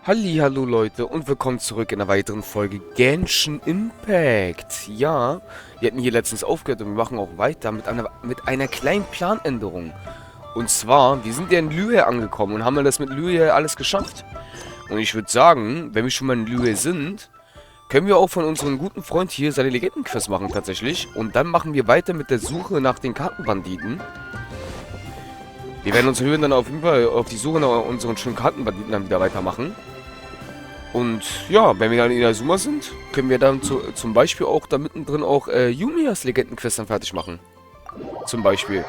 Hallihallo Leute und willkommen zurück in einer weiteren Folge Genshin Impact. Ja, wir hatten hier letztens aufgehört und wir machen auch weiter mit einer kleinen Planänderung. Und zwar, wir sind ja in Lühe angekommen und haben das mit Lühe alles geschafft. Und ich würde sagen, wenn wir schon mal in Lühe sind, können wir auch von unserem guten Freund hier seine Legendenquest machen tatsächlich. Und dann machen wir weiter mit der Suche nach den Kartenbanditen. Wir werden unsere Höhen dann auf jeden Fall auf die Suche nach unseren schönen Kartenbanditen dann wieder weitermachen. Und ja, wenn wir dann in Inazuma sind, können wir dann zum Beispiel auch da mittendrin auch Yumias Legendenquest dann fertig machen. Zum Beispiel.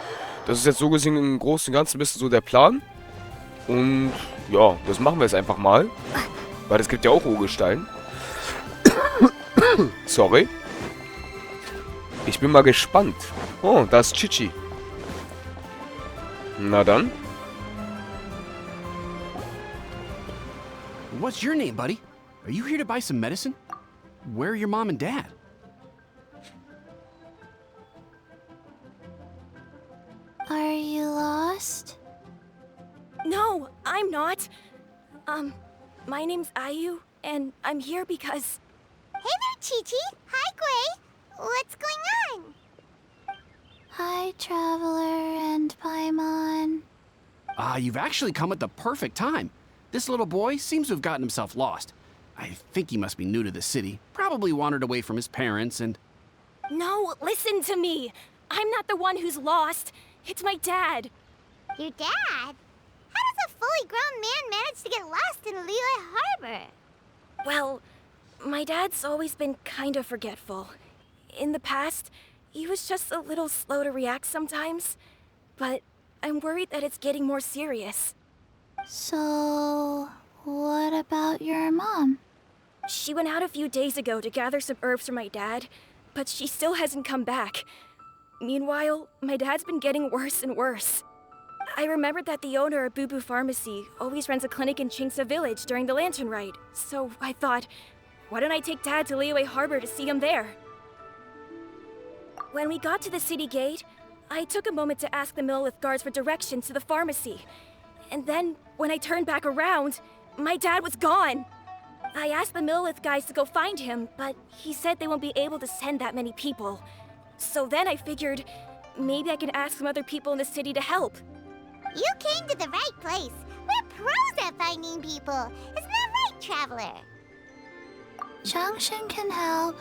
Das ist jetzt so gesehen im Großen und Ganzen ein bisschen so der Plan. Und ja, das machen wir jetzt einfach mal. Weil es gibt ja auch Urgestein. Sorry. Ich bin mal gespannt. Oh, da ist Chichi. Na dann. What's your name, buddy? Are you here to buy some medicine? Where are your mom and dad? Are you lost? No, I'm not. My name's Ayu, and I'm here because... Hey there, Chi-Chi. Hi, Gui. What's going on? Hi, Traveler and Paimon. You've actually come at the perfect time. This little boy seems to have gotten himself lost. I think he must be new to the city. Probably wandered away from his parents and... No, listen to me. I'm not the one who's lost. It's my dad. Your dad? How does a fully grown man manage to get lost in Liyue Harbor? Well, my dad's always been kind of forgetful. In the past, he was just a little slow to react sometimes. But I'm worried that it's getting more serious. So, what about your mom? She went out a few days ago to gather some herbs for my dad, but she still hasn't come back. Meanwhile, my dad's been getting worse and worse. I remembered that the owner of Boo Boo Pharmacy always runs a clinic in Chingsa Village during the Lantern Ride, so I thought, why don't I take Dad to Liyue Harbor to see him there? When we got to the city gate, I took a moment to ask the Millith guards for directions to the pharmacy. And then, when I turned back around, my dad was gone. I asked the Millith guys to go find him, but he said they won't be able to send that many people. So then I figured, maybe I can ask some other people in the city to help. You came to the right place. We're pros at finding people. Isn't that right, Traveler? Changshan can help.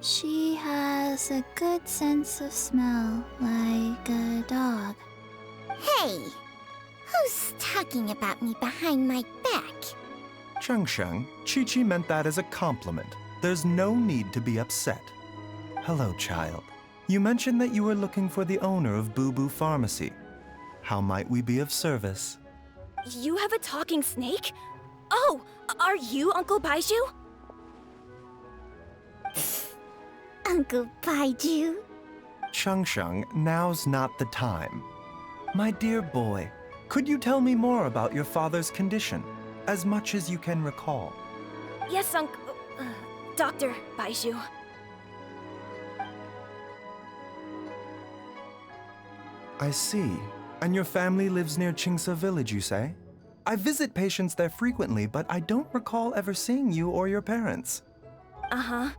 She has a good sense of smell, like a dog. Hey! Who's talking about me behind my back? Changsheng, Chi-Chi meant that as a compliment. There's no need to be upset. Hello, child. You mentioned that you were looking for the owner of Boo Boo Pharmacy. How might we be of service? You have a talking snake? Oh, are you Uncle Baizhu? Uncle Baizhu? Changsheng, now's not the time. My dear boy, could you tell me more about your father's condition, as much as you can recall? Yes, Dr. Baizhu. I see. And your family lives near Chingsa Village, you say? I visit patients there frequently, but I don't recall ever seeing you or your parents. Uh-huh.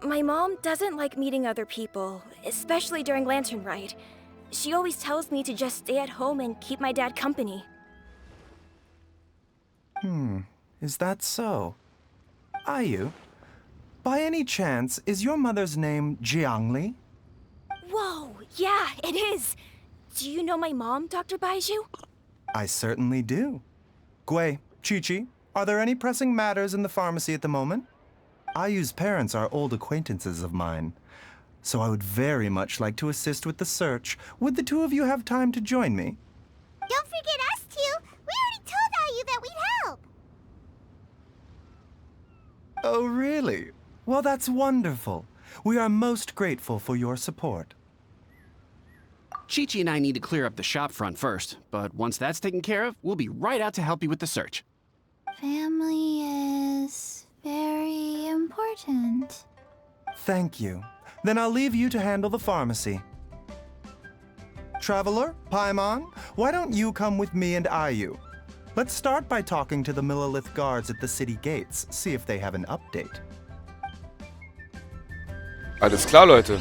My mom doesn't like meeting other people, especially during Lantern Ride. She always tells me to just stay at home and keep my dad company. Is that so? Ayu, by any chance, is your mother's name Jiangli? Whoa, yeah, it is. Do you know my mom, Dr. Baizhu? I certainly do. Gui, Chi-Chi, are there any pressing matters in the pharmacy at the moment? Ayu's parents are old acquaintances of mine, so I would very much like to assist with the search. Would the two of you have time to join me? Don't forget us two. We already told Ayu that we'd help. Oh, really? Well, that's wonderful. We are most grateful for your support. Chi-Chi and I need to clear up the shop front first, but once that's taken care of, we'll be right out to help you with the search. Family is very important. Thank you. Then I'll leave you to handle the pharmacy. Traveler, Paimon, why don't you come with me and Ayu? Let's start by talking to the Millelith guards at the city gates, see if they have an update. Alles klar, Leute.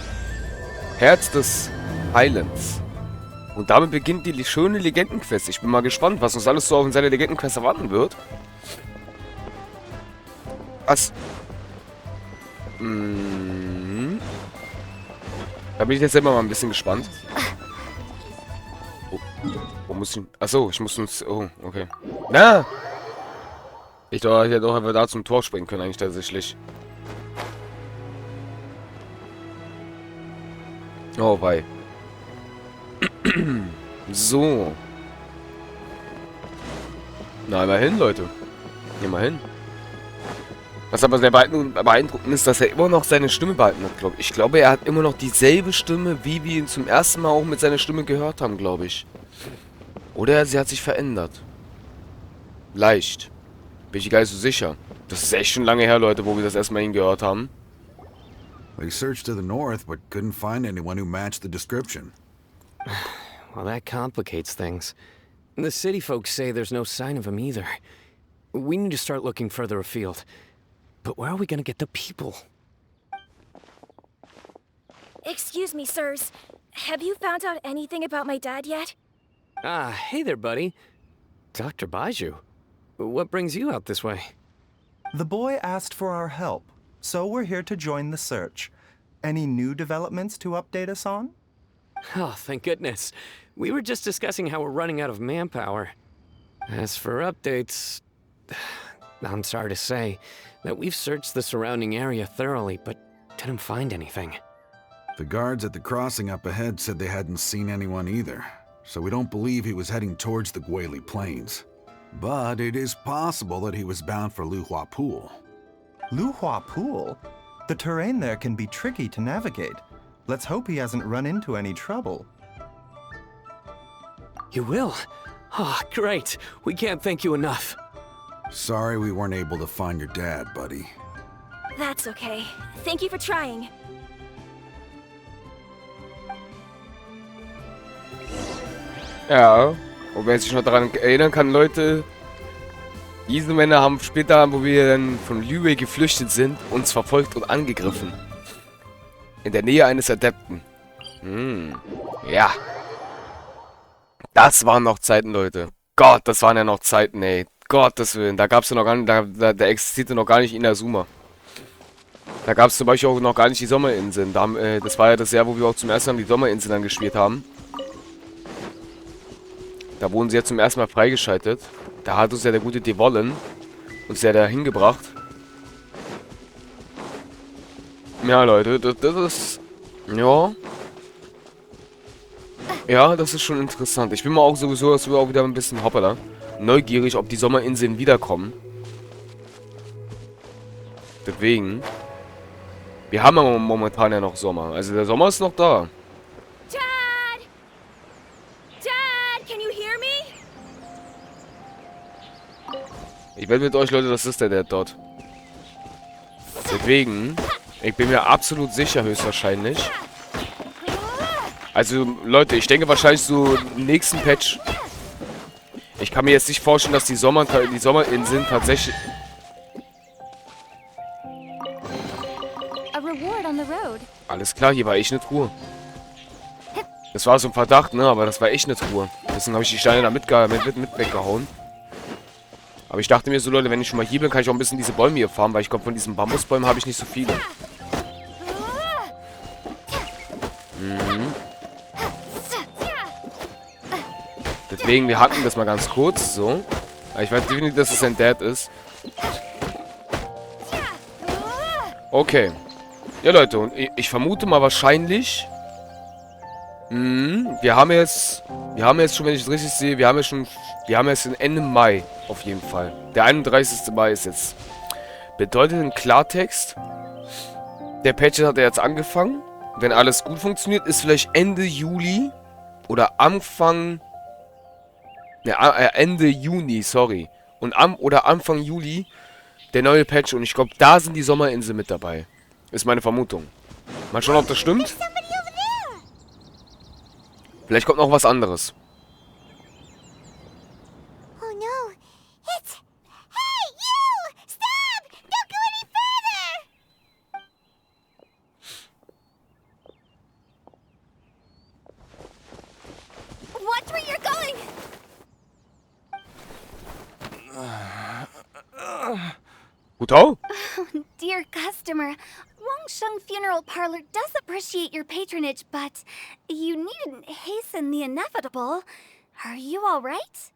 Herz des Highlands. Und damit beginnt die schöne Legendenquest. Ich bin mal gespannt, was uns alles so auf seine Legendenquest erwarten wird. Was? Da bin ich jetzt selber mal ein bisschen gespannt. Oh, wo muss ich... Achso, ich muss uns... Oh, okay. Na! Ich hätte doch einfach da zum Tor springen können, eigentlich tatsächlich. Oh, wei. So. Na, immerhin, Leute. Immerhin. Was aber sehr beeindruckend ist, dass er immer noch seine Stimme behalten hat, glaube ich. Ich glaube, er hat immer noch dieselbe Stimme, wie wir ihn zum ersten Mal auch mit seiner Stimme gehört haben, glaube ich. Oder sie hat sich verändert. Leicht. Bin ich gar nicht so sicher. Das ist echt schon lange her, Leute, wo wir das erstmal ihn gehört haben. They searched to the north, but couldn't find anyone who matched the description. Well, that complicates things. The city folks say there's no sign of him either. We need to start looking further afield. But where are we gonna get the people? Excuse me, sirs. Have you found out anything about my dad yet? Ah, hey there, buddy. Dr. Baizhu. What brings you out this way? The boy asked for our help, so we're here to join the search. Any new developments to update us on? Oh, thank goodness. We were just discussing how we're running out of manpower. As for updates... I'm sorry to say that we've searched the surrounding area thoroughly, but didn't find anything. The guards at the crossing up ahead said they hadn't seen anyone either, so we don't believe he was heading towards the Guili Plains. But it is possible that he was bound for Luhua Pool. Luhua Pool? The terrain there can be tricky to navigate. Let's hope he hasn't run into any trouble. You will? Oh, great. We can't thank you enough. Sorry we weren't able to find your dad, buddy. That's okay. Thank you for trying. Ja, und wer sich noch daran erinnern kann, Leute, diese Männer haben später, wo wir dann von Liyue geflüchtet sind, uns verfolgt und angegriffen. In der Nähe eines Adepten. Ja. Das waren noch Zeiten, Leute. Gott, das waren ja noch Zeiten, ey. Gottes Willen, da gab's ja noch gar nicht, da existierte noch gar nicht Inazuma. Da gab es zum Beispiel auch noch gar nicht die Sommerinseln. Das war ja das Jahr, wo wir auch zum ersten Mal die Sommerinseln dann gespielt haben. Da wurden sie ja zum ersten Mal freigeschaltet. Da hat uns ja der gute Devollen uns ja da hingebracht. Ja, Leute, das ist... Ja. Ja, das ist schon interessant. Ich bin mal auch sowieso auch wieder ein bisschen hoppala. Neugierig, ob die Sommerinseln wiederkommen. Deswegen. Wir haben aber momentan ja noch Sommer. Also der Sommer ist noch da. Dad! Dad, can you hear me? Ich wette mit euch, Leute, das ist der Dad dort. Deswegen, ich bin mir absolut sicher, höchstwahrscheinlich. Also, Leute, ich denke wahrscheinlich so im nächsten Patch. Ich kann mir jetzt nicht vorstellen, dass die Sommerinseln tatsächlich... A reward on the road. Alles klar, hier war echt eine Truhe. Das war so ein Verdacht, ne? Aber das war echt eine Truhe. Deswegen habe ich die Steine da mit weggehauen. Aber ich dachte mir so, Leute, wenn ich schon mal hier bin, kann ich auch ein bisschen diese Bäume hier farmen, weil ich glaube, von diesen Bambusbäumen habe ich nicht so viele. Deswegen, wir hatten das mal ganz kurz, so. Aber ich weiß definitiv, dass es ein Dad ist. Okay. Ja, Leute, und ich vermute mal wahrscheinlich... Wir haben jetzt schon, wenn ich es richtig sehe, wir haben jetzt Ende Mai, auf jeden Fall. Der 31. Mai ist jetzt. Bedeutet im Klartext, der Patch hat ja jetzt angefangen. Wenn alles gut funktioniert, ist vielleicht Ende Juli oder Anfang... Ende Juni, sorry. Oder Anfang Juli der neue Patch. Und ich glaube, da sind die Sommerinseln mit dabei. Ist meine Vermutung. Mal schauen, ob das stimmt. Vielleicht kommt noch was anderes. Oh no, Hutao? Dear customer, Wangsheng Funeral Parlor does appreciate your patronage, but you needn't hasten the inevitable. Are you all right?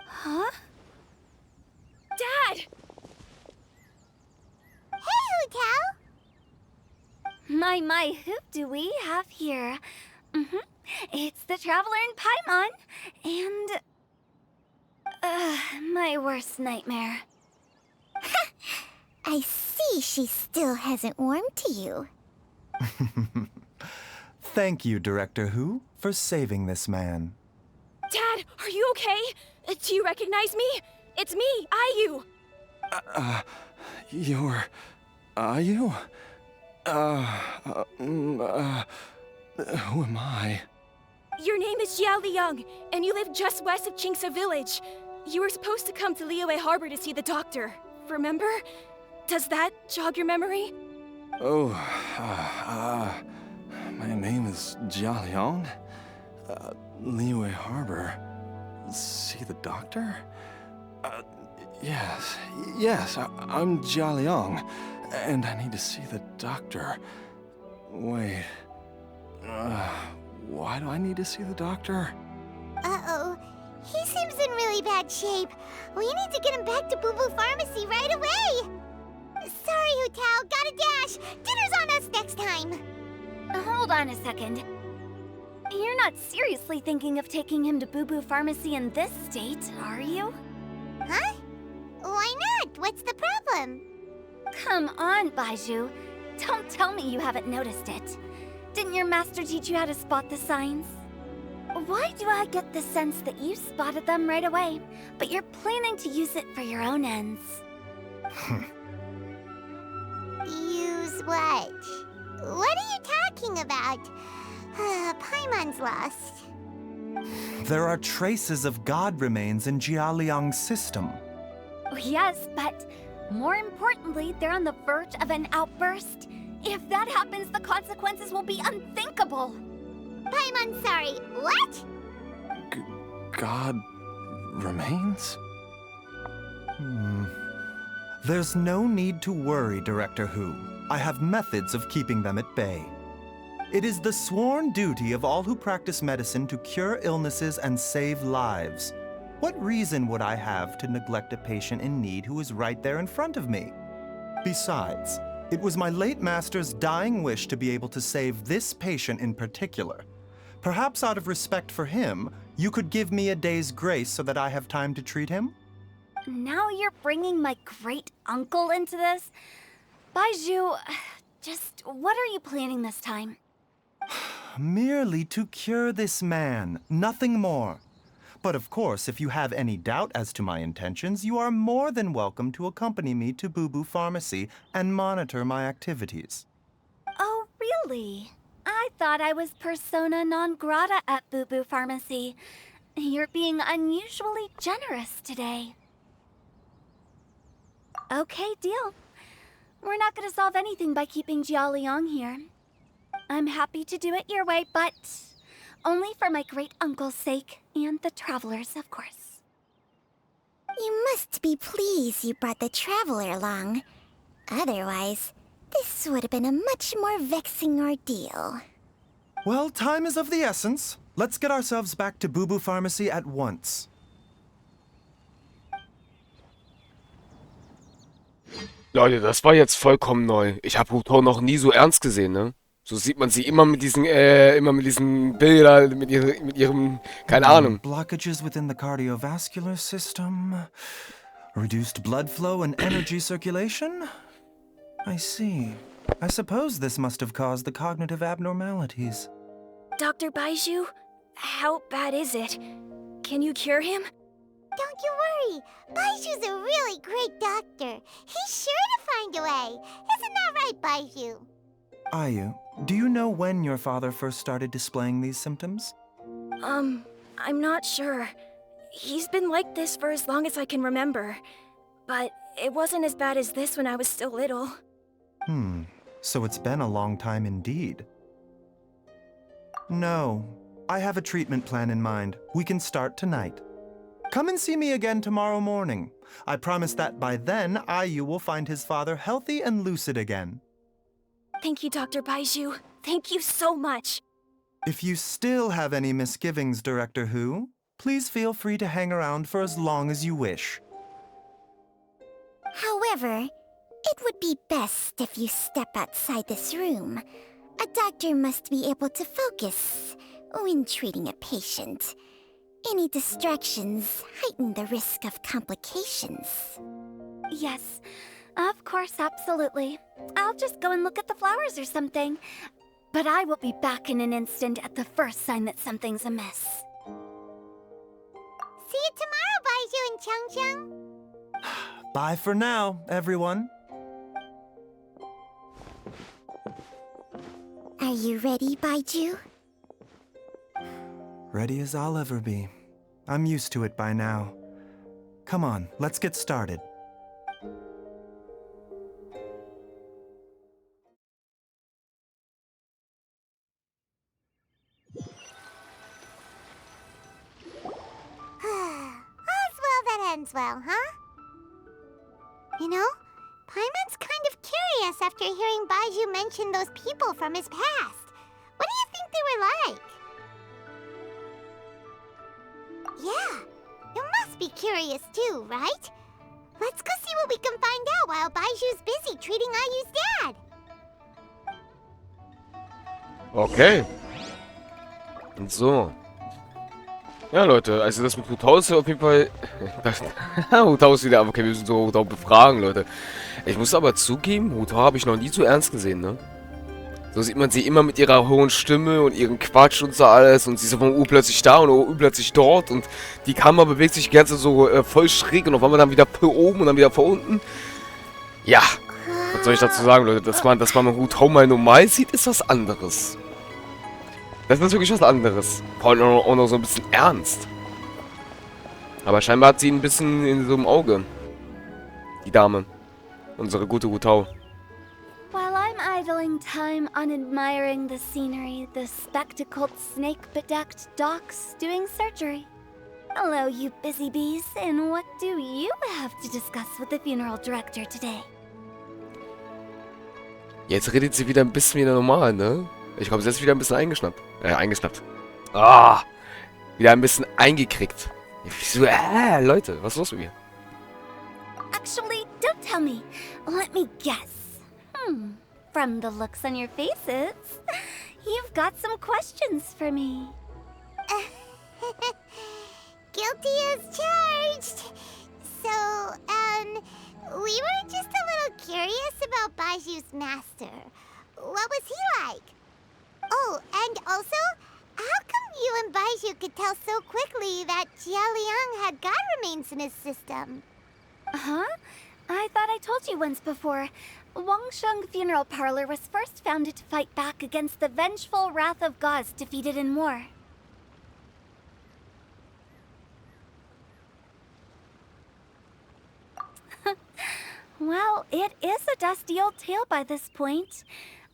Huh? Dad! Hey, Hutao! My, who do we have here? It's the Traveler in Paimon, and... my worst nightmare. I see she still hasn't warmed to you. Thank you, Director Who, for saving this man. Dad, are you okay? Do you recognize me? It's me, Ayu. Are you? Who am I? Your name is Jia Liang, and you live just west of Qingse Village. You were supposed to come to Liyue Harbor to see the doctor. Remember? Does that jog your memory? Oh, my name is Jia Liang. Liyue Harbor. See the doctor? Yes, I'm Jia Liang, and I need to see the doctor. Wait, why do I need to see the doctor? Uh-oh. He seems in really bad shape. We need to get him back to Boo Boo Pharmacy right away. Sorry, Hutao. Gotta dash. Dinner's on us next time. Hold on a second. You're not seriously thinking of taking him to Boo Boo Pharmacy in this state, are you? Huh? Why not? What's the problem? Come on, Baizhu. Don't tell me you haven't noticed it. Didn't your master teach you how to spot the signs? Why do I get the sense that you spotted them right away, but you're planning to use it for your own ends? Use what? What are you talking about? Paimon's lost. There are traces of god remains in Jia Liang's system. Yes, but more importantly, they're on the verge of an outburst. If that happens, the consequences will be unthinkable. Paimon, sorry, what? God remains? There's no need to worry, Director Who. I have methods of keeping them at bay. It is the sworn duty of all who practice medicine to cure illnesses and save lives. What reason would I have to neglect a patient in need who is right there in front of me? Besides, it was my late master's dying wish to be able to save this patient in particular. Perhaps out of respect for him, you could give me a day's grace so that I have time to treat him? Now you're bringing my great-uncle into this? Baizhu, just what are you planning this time? Merely to cure this man, nothing more. But of course, if you have any doubt as to my intentions, you are more than welcome to accompany me to Boo Boo Pharmacy and monitor my activities. Oh, really? I thought I was persona non grata at Boo Boo Pharmacy. You're being unusually generous today. Okay, deal. We're not gonna solve anything by keeping Jia Liang here. I'm happy to do it your way, but only for my great-uncle's sake, and the Traveler's, of course. You must be pleased you brought the Traveler along. Otherwise, this would have been a much more vexing ordeal. Well, time is of the essence. Let's get ourselves back to Boo Boo Pharmacy at once. Leute, das war jetzt vollkommen neu. Ich habe Hutao noch nie so ernst gesehen, ne? So sieht man sie immer mit diesen Bildern, mit ihrem, keine Ahnung. Blockages within the cardiovascular system, reduced blood flow and energy circulation? I see. I suppose this must have caused the cognitive abnormalities. Dr. Baizhu, how bad is it? Can you cure him? Don't you worry. Baizhu's a really great doctor. He's sure to find a way. Isn't that right, Baizhu? Ayu, do you know when your father first started displaying these symptoms? I'm not sure. He's been like this for as long as I can remember. But it wasn't as bad as this when I was still little. So it's been a long time indeed. No, I have a treatment plan in mind. We can start tonight. Come and see me again tomorrow morning. I promise that by then, Ayu will find his father healthy and lucid again. Thank you, Dr. Baizhu. Thank you so much. If you still have any misgivings, Director Hu, please feel free to hang around for as long as you wish. However, it would be best if you step outside this room. A doctor must be able to focus when treating a patient. Any distractions heighten the risk of complications. Yes, of course, absolutely. I'll just go and look at the flowers or something. But I will be back in an instant at the first sign that something's amiss. See you tomorrow, Baizhu and Changcheng. Bye for now, everyone. Are you ready, Baizhu? Ready as I'll ever be. I'm used to it by now. Come on, let's get started. All's well that ends well, huh? You know, Paimon's kind of curious after hearing Baizhu mention those people from his past. What do you think they were like? Yeah, you must be curious too, right? Let's go see what we can find out while Baizhu's busy treating Ayu's dad. Okay. So. Ja, Leute, also das mit Huthaus auf jeden Fall... Huthaus wieder, aber okay, wir müssen so Hutau befragen, Leute. Ich muss aber zugeben, Hutau habe ich noch nie so ernst gesehen, ne? So sieht man sie immer mit ihrer hohen Stimme und ihrem Quatsch und so alles. Und sie ist von U plötzlich da und U plötzlich dort. Und die Kamera bewegt sich die ganze Zeit so voll schräg. Und auf einmal dann wieder von oben und dann wieder von unten. Ja, was soll ich dazu sagen, Leute? Dass man Hutau mal normal sieht, ist was anderes. Das ist wirklich was anderes. Vor allem auch noch so ein bisschen ernst. Aber scheinbar hat sie ein bisschen in so einem Auge. Die Dame. Unsere gute Hutau. While I'm idling time on admiring the scenery, the spectacled snake-bedecked doc's doing surgery. Hello, you busy bees, and what do you have to discuss with the funeral director today? Jetzt redet sie wieder ein bisschen wieder normal, ne? Ich glaube, sie ist wieder ein bisschen eingeschnappt. Ah! Wieder ein bisschen eingekriegt. So, Leute, was ist los mit mir? Actually, don't tell me. Let me guess. From the looks on your faces, you've got some questions for me. Guilty as charged. So, we were just a little curious about Baizhu's master. What was he like? Oh, and also, how come you and Baizhu could tell so quickly that Jia Liang had god remains in his system? Huh? I thought I told you once before. Wangsheng Funeral Parlor was first founded to fight back against the vengeful wrath of gods defeated in war. Well, it is a dusty old tale by this point.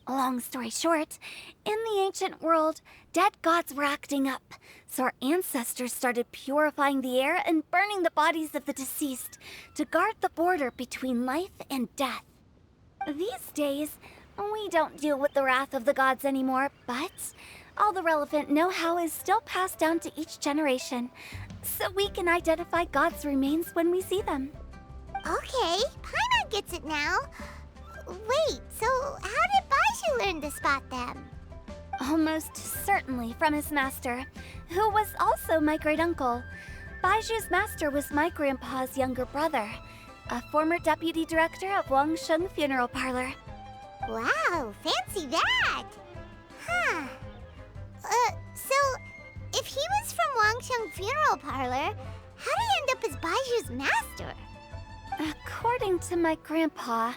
Long story short, in the ancient world, dead gods were acting up, so our ancestors started purifying the air and burning the bodies of the deceased to guard the border between life and death. These days, we don't deal with the wrath of the gods anymore, but all the relevant know-how is still passed down to each generation, so we can identify gods' remains when we see them. Okay, Paimon gets it now. Wait, so how did Baizhu learn to spot them? Almost certainly from his master, who was also my great-uncle. Baizhu's master was my grandpa's younger brother, a former deputy director of Wangsheng Funeral Parlor. Wow, fancy that! Huh. So, if he was from Wangsheng Funeral Parlor, how did he end up as Baizhu's master? According to my grandpa,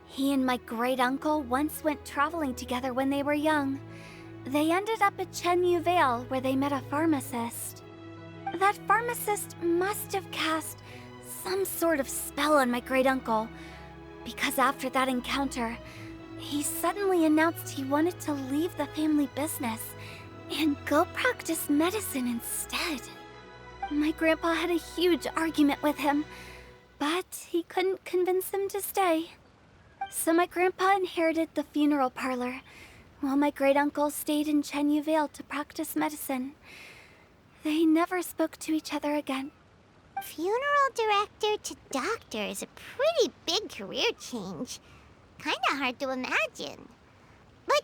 he and my great-uncle once went traveling together when they were young. They ended up at Chenyu Vale, where they met a pharmacist. That pharmacist must have cast some sort of spell on my great-uncle, because after that encounter, he suddenly announced he wanted to leave the family business and go practice medicine instead. My grandpa had a huge argument with him, but he couldn't convince him to stay. So my grandpa inherited the funeral parlor, while my great-uncle stayed in Chenyu Vale to practice medicine. They never spoke to each other again. Funeral director to doctor is a pretty big career change. Kinda hard to imagine. But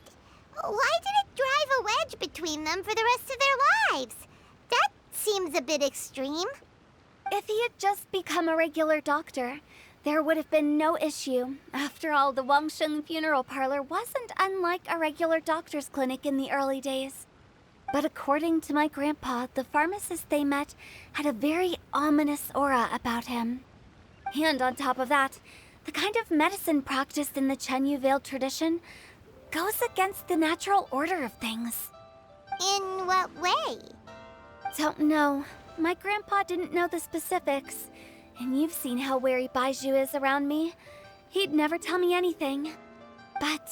why did it drive a wedge between them for the rest of their lives? That seems a bit extreme. If he had just become a regular doctor, there would have been no issue. After all, the Wangsheng funeral parlor wasn't unlike a regular doctor's clinic in the early days. But according to my grandpa, the pharmacist they met had a very ominous aura about him. And on top of that, the kind of medicine practiced in the Chenyu Vale tradition goes against the natural order of things. In what way? Don't know. My grandpa didn't know the specifics. And you've seen how wary Baizhu is around me. He'd never tell me anything. But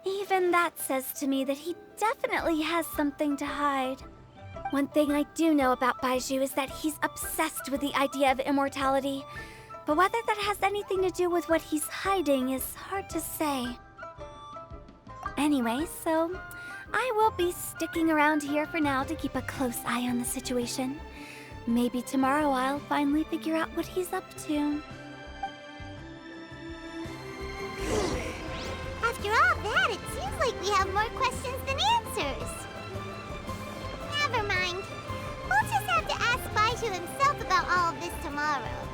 even that says to me that he definitely has something to hide. One thing I do know about Baizhu is that he's obsessed with the idea of immortality. But whether that has anything to do with what he's hiding is hard to say. Anyway, so I will be sticking around here for now to keep a close eye on the situation. Maybe tomorrow I'll finally figure out what he's up to. After all that, it seems like we have more questions than answers. Never mind. We'll just have to ask Baizhu himself about all of this tomorrow.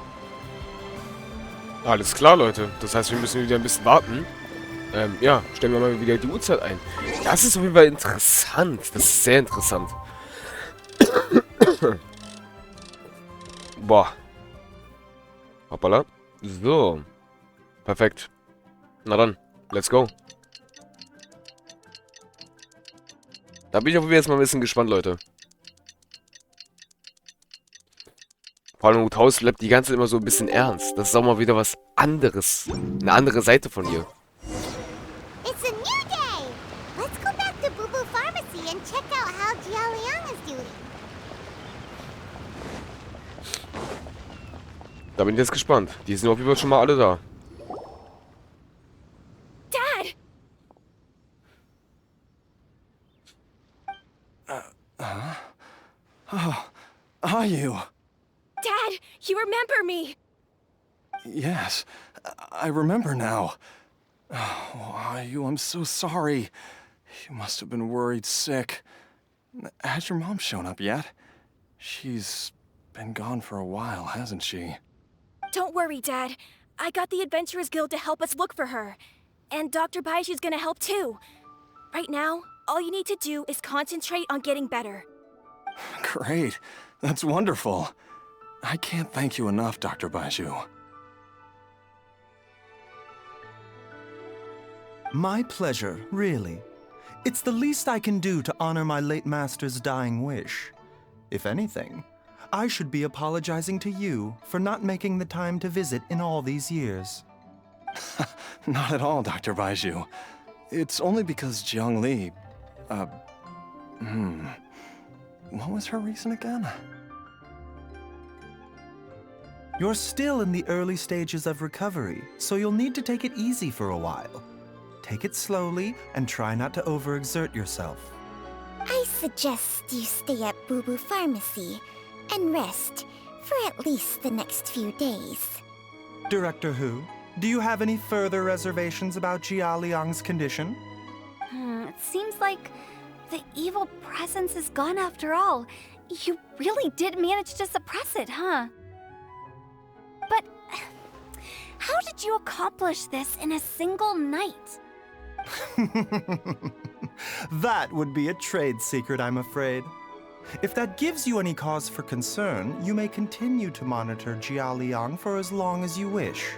Alles klar, Leute. Das heißt, wir müssen wieder ein bisschen warten. Ja, stellen wir mal wieder die Uhrzeit ein. Das ist auf jeden Fall interessant. Das ist sehr interessant. Boah. Hoppala. So. Perfekt. Na dann, let's go. Da bin ich auf jeden Fall jetzt mal ein bisschen gespannt, Leute. Vor allem Haus bleibt die ganze Zeit immer so ein bisschen ernst. Das ist auch mal wieder was anderes. Eine andere Seite von ihr. It's a new day! Let's go back to Boo Boo Pharmacy and check out how Jia Liang is doing. Da bin ich jetzt gespannt. Die sind auf jeden Fall schon mal alle da. Dad! Are you? Dad, you remember me! Yes, I remember now. Oh, are you? I'm so sorry. You must have been worried sick. Has your mom shown up yet? She's been gone for a while, hasn't she? Don't worry, Dad. I got the Adventurers Guild to help us look for her. And Dr. Baizhu's gonna help too. Right now, all you need to do is concentrate on getting better. Great. That's wonderful. I can't thank you enough, Dr. Baizhu. My pleasure, really. It's the least I can do to honor my late master's dying wish. If anything, I should be apologizing to you for not making the time to visit in all these years. Not at all, Dr. Baizhu. It's only because Jiang Li... What was her reason again? You're still in the early stages of recovery, so you'll need to take it easy for a while. Take it slowly and try not to overexert yourself. I suggest you stay at Boo Boo Pharmacy and rest for at least the next few days. Director Hu, do you have any further reservations about Jia Liang's condition? It seems like the evil presence is gone after all. You really did manage to suppress it, huh? But how did you accomplish this in a single night? That would be a trade secret, I'm afraid. If that gives you any cause for concern, you may continue to monitor Jia Liang for as long as you wish.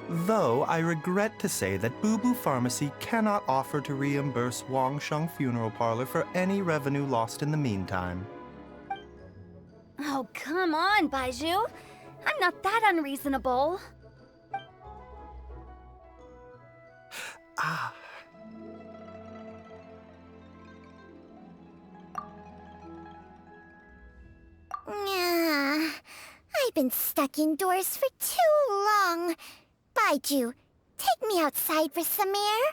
Though I regret to say that Boo Boo Pharmacy cannot offer to reimburse Wangsheng Funeral Parlor for any revenue lost in the meantime. Oh, come on, Baizhu. I'm not that unreasonable. been stuck indoors for too long. Baizhu, take me outside for some air,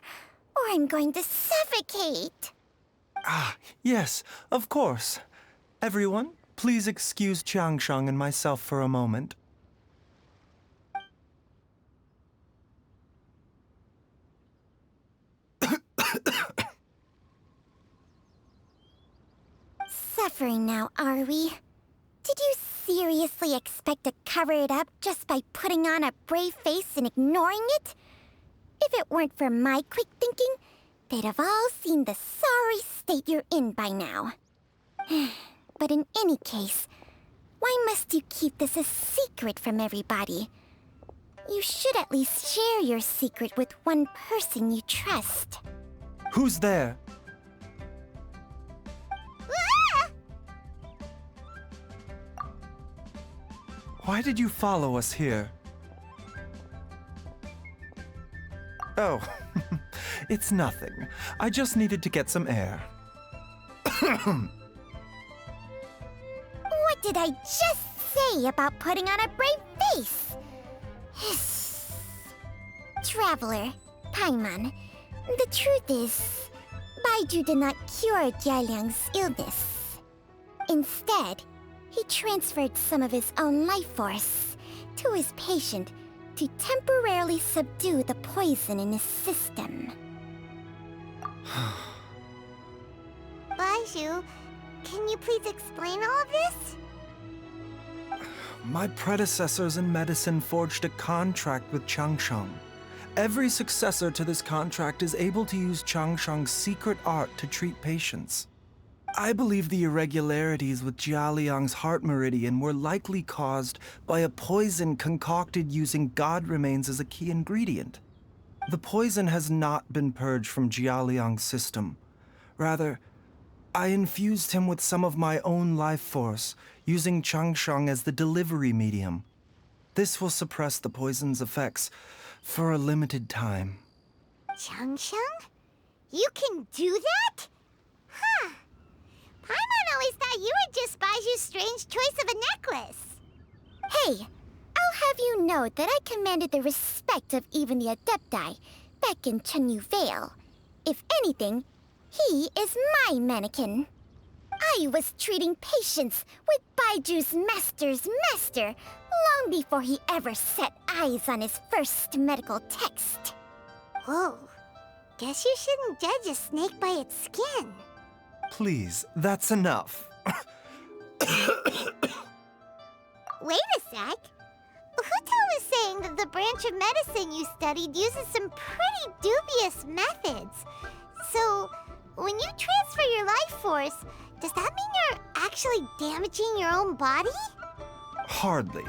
or I'm going to suffocate. Ah, yes, of course. Everyone, please excuse Qiangsheng and myself for a moment. Suffering now, are we? Did you seriously expect to cover it up just by putting on a brave face and ignoring it? If it weren't for my quick thinking, they'd have all seen the sorry state you're in by now. But in any case, why must you keep this a secret from everybody? You should at least share your secret with one person you trust. Who's there? Why did you follow us here? Oh, it's nothing. I just needed to get some air. What did I just say about putting on a brave face? Traveler, Paimon, the truth is, Baizhu did not cure Jialiang's illness. Instead, he transferred some of his own life force to his patient to temporarily subdue the poison in his system. Baizhu, can you please explain all of this? My predecessors in medicine forged a contract with Qiangsheng. Every successor to this contract is able to use Qiangsheng's secret art to treat patients. I believe the irregularities with Jialiang's heart meridian were likely caused by a poison concocted using god remains as a key ingredient. The poison has not been purged from Jialiang's system. Rather, I infused him with some of my own life force, using Qiangsheng as the delivery medium. This will suppress the poison's effects for a limited time. Qiangsheng? You can do that? Huh. Paimon always thought you were just Baizhu's strange choice of a necklace. Hey, I'll have you know that I commanded the respect of even the Adepti back in Chenyu Vale. If anything, he is my mannequin. I was treating patients with Baiju's master's master long before he ever set eyes on his first medical text. Whoa, guess you shouldn't judge a snake by its skin. Please, that's enough. Wait a sec. Huto was saying that the branch of medicine you studied uses some pretty dubious methods. So, when you transfer your life force, does that mean you're actually damaging your own body? Hardly.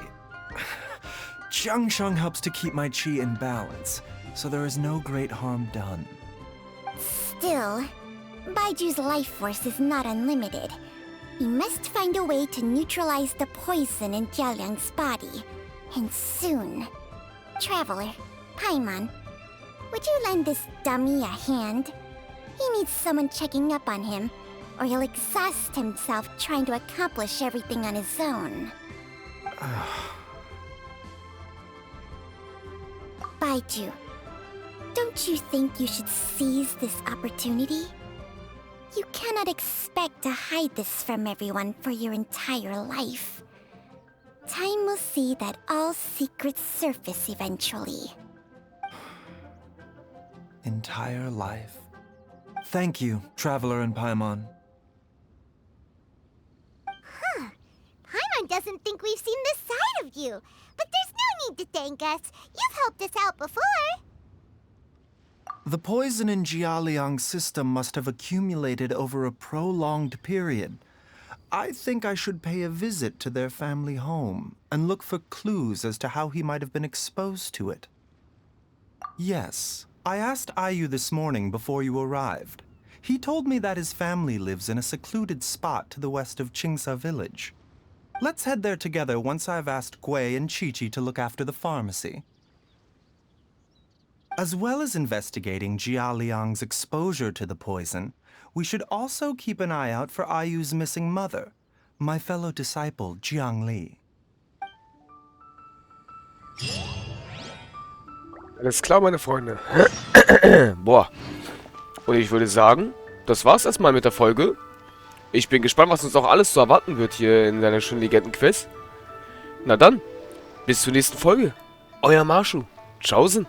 Qiangsheng helps to keep my chi in balance, so there is no great harm done. Still, Baiju's life force is not unlimited. We must find a way to neutralize the poison in Jialiang's body, and soon. Traveler, Paimon, would you lend this dummy a hand? He needs someone checking up on him, or he'll exhaust himself trying to accomplish everything on his own. Baizhu, don't you think you should seize this opportunity? You cannot expect to hide this from everyone for your entire life. Time will see that all secrets surface eventually. Entire life. Thank you, Traveler and Paimon. Huh. Paimon doesn't think we've seen this side of you. But there's no need to thank us. You've helped us out before. The poison in Jialiang's system must have accumulated over a prolonged period. I think I should pay a visit to their family home and look for clues as to how he might have been exposed to it. Yes, I asked Ayu this morning before you arrived. He told me that his family lives in a secluded spot to the west of Qingsa village. Let's head there together once I've asked Gui and Qiqi to look after the pharmacy. As well as investigating Jialiang's exposure to the poison, we should also keep an eye out for Ayu's missing mother, my fellow disciple Jiang Li. Alles klar, meine Freunde. Boah. Und ich würde sagen, das war's erstmal mit der Folge. Ich bin gespannt, was uns auch alles zu erwarten wird hier in deiner schönen Legenden-Quest. Na dann, bis zur nächsten Folge. Euer Marschu. Tschaußen.